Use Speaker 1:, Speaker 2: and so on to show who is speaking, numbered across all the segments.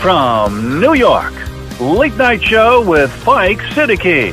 Speaker 1: from New York, Late Night Show with Mike Siddiqui.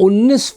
Speaker 2: 19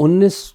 Speaker 2: 19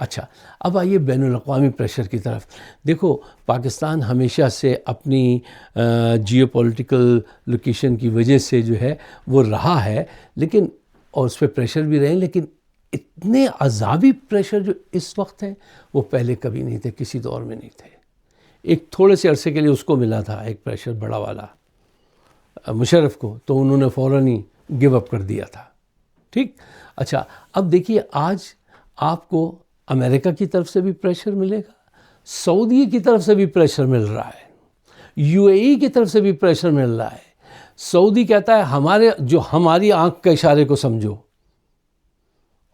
Speaker 2: اچھا، اب آئیے بین الاقوامی پریشر کی طرف. دیکھو پاکستان ہمیشہ سے اپنی جیو پولیٹیکل لوکیشن کی وجہ سے جو ہے وہ رہا ہے، لیکن اور اس پہ پریشر بھی رہے، لیکن اتنے عذابی پریشر جو اس وقت ہیں وہ پہلے کبھی نہیں تھے، کسی دور میں نہیں تھے. ایک تھوڑے سے عرصے کے لیے اس کو ملا تھا ایک پریشر بڑا والا مشرف کو، تو انہوں نے فوراً ہی گیو اپ کر دیا تھا. ٹھیک. اچھا، اب دیکھیے آج آپ کو امریکہ کی طرف سے بھی پریشر ملے گا، سعودی کی طرف سے بھی پریشر مل رہا ہے، یو اے ای کی طرف سے بھی پریشر مل رہا ہے. سعودی کہتا ہے ہماری آنکھ کے اشارے کو سمجھو،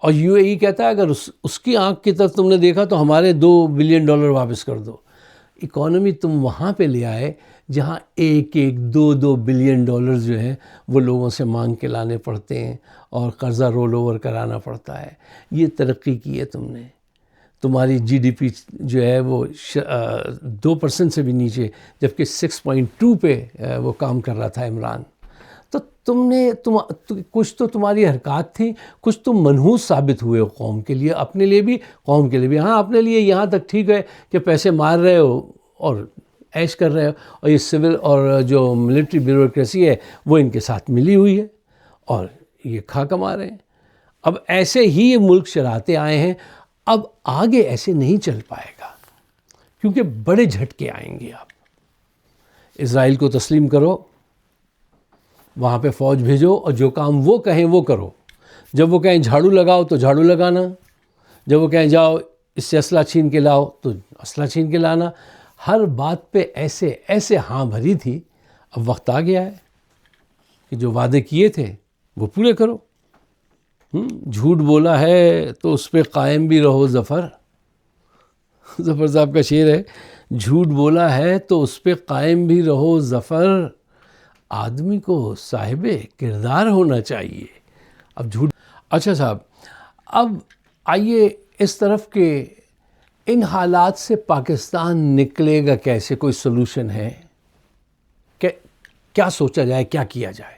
Speaker 2: اور یو اے ای کہتا ہے اگر اس کی آنکھ کی طرف تم نے دیکھا تو ہمارے $2 بلین واپس کر دو. اکانومی تم وہاں پہ لے آئے جہاں 2 بلین ڈالر جو ہیں وہ لوگوں سے مانگ کے لانے پڑتے ہیں اور قرضہ رول اوور کرانا پڑتا ہے. یہ ترقی کی ہے تم نے. تمہاری جی ڈی پی جو ہے وہ 2% سے بھی نیچے، جبکہ 6.2 پہ وہ کام کر رہا تھا عمران. تو کچھ تو تمہاری حرکات تھیں، کچھ تم منحوس ثابت ہوئے ہو قوم کے لیے، اپنے لیے بھی قوم کے لیے بھی. ہاں اپنے لیے یہاں تک ٹھیک ہے کہ پیسے مار رہے ہو اور عیش کر رہے ہو، اور یہ سول اور جو ملٹری بیوروکریسی ہے وہ ان کے ساتھ ملی ہوئی ہے اور یہ کھا کما رہے ہیں. اب ایسے ہی یہ ملک چلاتے آئے ہیں، اب آگے ایسے نہیں چل پائے گا کیونکہ بڑے جھٹکے آئیں گے. اب اسرائیل کو تسلیم کرو، وہاں پہ فوج بھیجو اور جو کام وہ کہیں وہ کرو. جب وہ کہیں جھاڑو لگاؤ تو جھاڑو لگانا، جب وہ کہیں جاؤ اس سے اسلحہ چھین کے لاؤ تو اسلحہ چھین کے لانا. ہر بات پہ ایسے ہاں بھری تھی. اب وقت آ گیا ہے کہ جو وعدے کیے تھے وہ پورے کرو. جھوٹ بولا ہے تو اس پہ قائم بھی رہو ظفر. ظفر صاحب کا شعر ہے، جھوٹ بولا ہے تو اس پہ قائم بھی رہو ظفر، آدمی کو صاحب کردار ہونا چاہیے. اب جھوٹ. اچھا صاحب، اب آئیے اس طرف کہ ان حالات سے پاکستان نکلے گا کیسے؟ کوئی سلوشن ہے؟ کیا سوچا جائے، کیا کیا جائے؟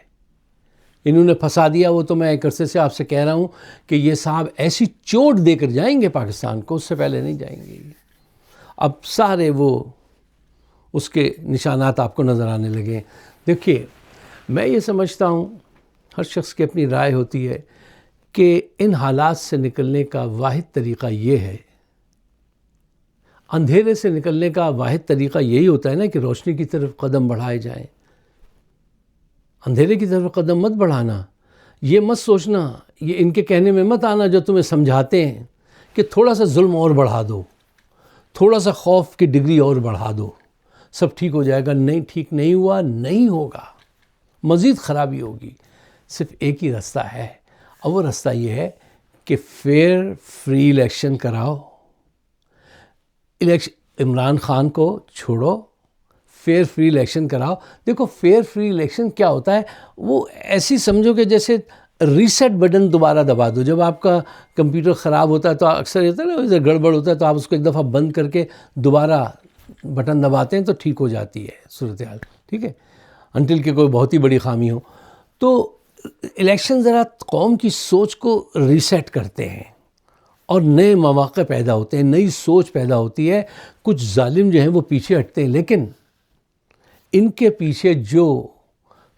Speaker 2: انہوں نے پھنسا دیا وہ تو میں ایک عرصے سے آپ سے کہہ رہا ہوں کہ یہ صاحب ایسی چوٹ دے کر جائیں گے پاکستان کو، اس سے پہلے نہیں جائیں گے. اب سارے وہ اس کے نشانات آپ کو نظر آنے لگے. دیکھیے میں یہ سمجھتا ہوں، ہر شخص کی اپنی رائے ہوتی ہے کہ ان حالات سے نکلنے کا واحد طریقہ یہ ہے، اندھیرے سے نکلنے کا واحد طریقہ یہی ہوتا ہے نا کہ روشنی کی طرف قدم بڑھائے جائیں. اندھیرے کی طرف قدم مت بڑھانا. یہ مت سوچنا، یہ ان کے کہنے میں مت آنا جو تمہیں سمجھاتے ہیں کہ تھوڑا سا ظلم اور بڑھا دو، تھوڑا سا خوف کی ڈگری اور بڑھا دو، سب ٹھیک ہو جائے گا. نہیں، ٹھیک نہیں ہوا، نہیں ہوگا، مزید خرابی ہوگی. صرف ایک ہی رستہ ہے، اور وہ رستہ یہ ہے کہ فیئر فری الیکشن کراؤ. عمران خان کو چھوڑو، فیئر فری الیکشن کراؤ. دیکھو فیئر فری الیکشن کیا ہوتا ہے، وہ ایسی سمجھو کہ جیسے ریسیٹ بٹن دوبارہ دبا دو. جب آپ کا کمپیوٹر خراب ہوتا ہے تو اکثر یہ ہوتا ہے نا گڑبڑ ہوتا ہے تو آپ اس کو ایک دفعہ بند کر کے دوبارہ بٹن دباتے ہیں تو ٹھیک ہو جاتی ہے صورتحال. ٹھیک ہے، انٹل کہ کوئی بہت ہی بڑی خامی ہو. تو الیکشن ذرا قوم کی سوچ کو ریسیٹ کرتے ہیں اور نئے مواقع پیدا ہوتے ہیں، نئی سوچ پیدا ہوتی ہے. کچھ ظالم جو ہیں وہ پیچھے ہٹتے ہیں، لیکن ان کے پیچھے جو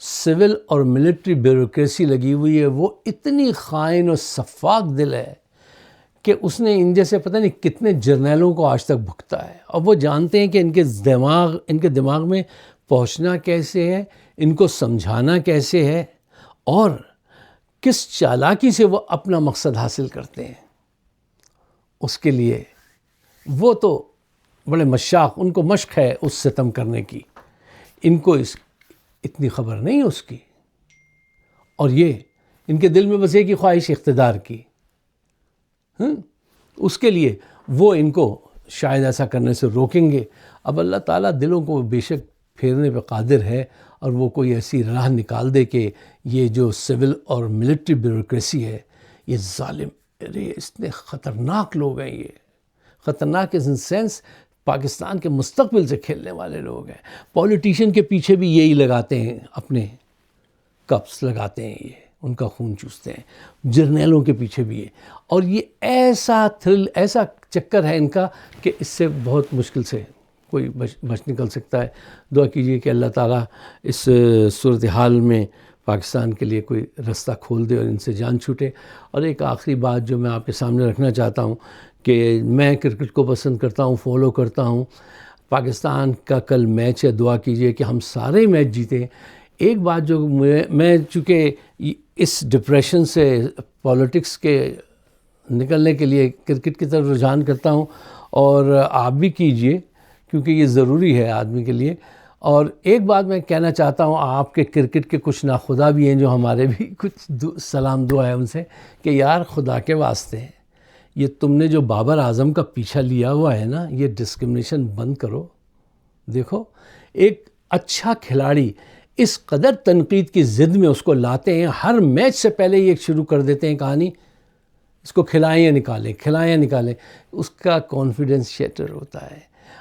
Speaker 2: سول اور ملٹری بیوروکریسی لگی ہوئی ہے وہ اتنی خائن اور سفاک دل ہے کہ اس نے ان جیسے پتہ نہیں کتنے جرنیلوں کو آج تک بھگتا ہے. اور وہ جانتے ہیں کہ ان کے دماغ میں پہنچنا کیسے ہے، ان کو سمجھانا کیسے ہے، اور کس چالاکی سے وہ اپنا مقصد حاصل کرتے ہیں. اس کے لیے وہ تو بڑے مشاق، ان کو مشق ہے اس ستم کرنے کی. ان کو اتنی خبر نہیں اس کی، اور یہ ان کے دل میں بس ایک ہی خواہش اقتدار کی. اس کے لیے وہ ان کو شاید ایسا کرنے سے روکیں گے. اب اللہ تعالیٰ دلوں کو بے شک پھیرنے پہ قادر ہے، اور وہ کوئی ایسی راہ نکال دے کہ یہ جو سول اور ملٹری بیوروکریسی ہے، یہ ظالم، اتنے خطرناک لوگ ہیں. یہ خطرناک ان سینس پاکستان کے مستقبل سے کھیلنے والے لوگ ہیں. پولیٹیشین کے پیچھے بھی یہی لگاتے ہیں، اپنے کپس لگاتے ہیں یہ. ان کا خون چوستے ہیں، جرنیلوں کے پیچھے بھی ہے، اور یہ ایسا تھرل، ایسا چکر ہے ان کا کہ اس سے بہت مشکل سے کوئی بچ نکل سکتا ہے۔ دعا کیجیے کہ اللہ تعالیٰ اس صورتحال میں پاکستان کے لیے کوئی رستہ کھول دے اور ان سے جان چھوٹے۔ اور ایک آخری بات جو میں آپ کے سامنے رکھنا چاہتا ہوں کہ میں کرکٹ کو پسند کرتا ہوں، فالو کرتا ہوں۔ پاکستان کا کل میچ ہے، دعا کیجیے کہ ہم سارے میچ جیتیں۔ ایک بات جو میں چونکہ اس ڈپریشن سے پالیٹکس کے نکلنے کے لیے کرکٹ کی طرف رجحان کرتا ہوں، اور آپ بھی کیجئے کیونکہ یہ ضروری ہے آدمی کے لیے۔ اور ایک بات میں کہنا چاہتا ہوں، آپ کے کرکٹ کے کچھ ناخدا بھی ہیں جو ہمارے بھی کچھ سلام دعا ہے ان سے، کہ یار خدا کے واسطے یہ تم نے جو بابر اعظم کا پیچھا لیا ہوا ہے نا، یہ ڈسکرمنیشن بند کرو۔ دیکھو ایک اچھا کھلاڑی اس قدر تنقید کی ضد میں اس کو لاتے ہیں، ہر میچ سے پہلے یہ شروع کر دیتے ہیں کہانی، اس کو کھلائیں یا نکالیں، اس کا کانفیڈنس شیٹر ہوتا ہے۔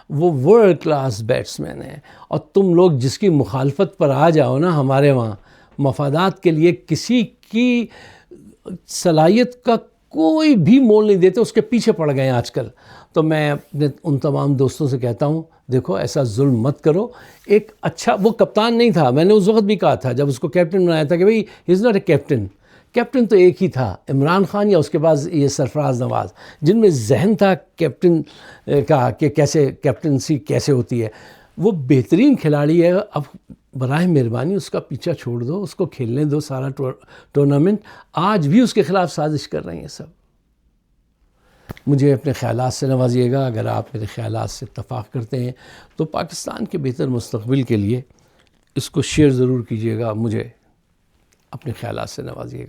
Speaker 2: وہ ورلڈ کلاس بیٹسمین ہے، اور تم لوگ جس کی مخالفت پر آ جاؤ نا، ہمارے وہاں مفادات کے لیے کسی کی صلاحیت کا کوئی بھی مول نہیں دیتے، اس کے پیچھے پڑ گئے ہیں آج کل۔ تو میں اپنے ان تمام دوستوں سے کہتا ہوں، دیکھو ایسا ظلم مت کرو۔ ایک اچھا، وہ کپتان نہیں تھا، میں نے اس وقت بھی کہا تھا جب اس کو کیپٹن بنایا تھا کہ بھئی ہی از ناٹ اے کیپٹن تو ایک ہی تھا، عمران خان یا اس کے بعد یہ سرفراز نواز، جن میں ذہن تھا کیپٹن کا کہ کیسے کیپٹنسی کیسے ہوتی ہے۔ وہ بہترین کھلاڑی ہے، اب براہ مہربانی اس کا پیچھا چھوڑ دو، اس کو کھیلنے دو سارا ٹورنامنٹ۔ آج بھی اس کے خلاف سازش کر رہے ہیں سب۔ مجھے اپنے خیالات سے نوازیے گا، اگر آپ میرے خیالات سے اتفاق کرتے ہیں تو پاکستان کے بہتر مستقبل کے لیے اس کو شیئر ضرور کیجیے گا، مجھے اپنے خیالات سے نوازیے گا۔